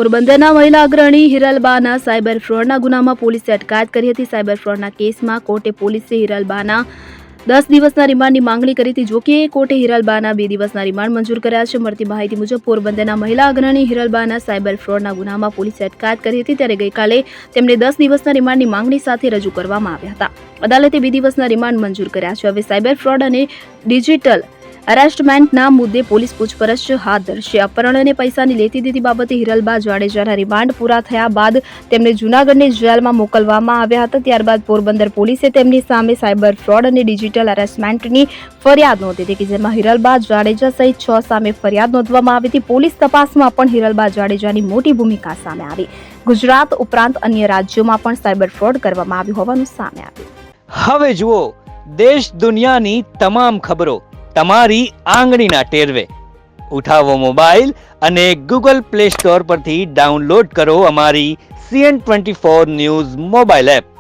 પોરબંદરના મહિલા અગ્રણી હિરલબાના સાયબર ફ્રોડના ગુનામાં પોલીસે અટકાયત કરી હતી. સાયબર ફ્રોડના કેસમાં કોર્ટે પોલીસે હિરલબાના 10 દિવસના રિમાન્ડની માંગણી કરી હતી. જોકે કોર્ટે હિરલબાના 2 દિવસના રિમાન્ડ મંજૂર કર્યા છે. મળતી માહિતી મુજબ પોરબંદરના મહિલા અગ્રણી હિરલબાના સાયબર ફ્રોડના ગુનામાં પોલીસે અટકાયત કરી હતી. ત્યારે ગઈકાલે તેમને 10 દિવસના રિમાન્ડની માંગણી સાથે રજૂ કરવામાં આવ્યા હતા. અદાલતે 2 દિવસના રિમાન્ડ મંજૂર કર્યા છે. હવે સાયબર ફ્રોડ અને ડિજિટલ અરેસ્ટમેન્ટના મુદ્દે પોલીસ પૂછપરછ હાથ ધરશે. અપહરણ અને પૈસાની લેતી દેતી બાબતે હિરલબા જાડેજાના રિમાન્ડ પૂરા થયા બાદ તેમને જૂનાગઢની જેલમાં મોકલવામાં આવ્યા હતા. ત્યારબાદ પોરબંદર પોલીસે તેમની સામે સાયબર ફ્રોડ અને ડિજિટલ અરેસ્ટમેન્ટની ફરિયાદ નોંધી હતી, જેમાં હિરલબા જાડેજા સહિત 6 સામે ફરિયાદ નોંધવામાં આવી હતી. પોલીસ તપાસમાં પણ હિરલબા જાડેજાની મોટી ભૂમિકા સામે આવી. ગુજરાત ઉપરાંત અન્ય રાજ્યોમાં પણ સાયબર ફ્રોડ કરવામાં આવ્યું હોવાનું સામે આવ્યું. હવે જુઓ દેશ દુનિયાની તમામ ખબરો તમારી આંગળીના ટેરવે. ઉઠાવો મોબાઈલ અને ગૂગલ પ્લે સ્ટોર પરથી ડાઉનલોડ કરો અમારી CN24 ન્યૂઝ મોબાઈલ એપ.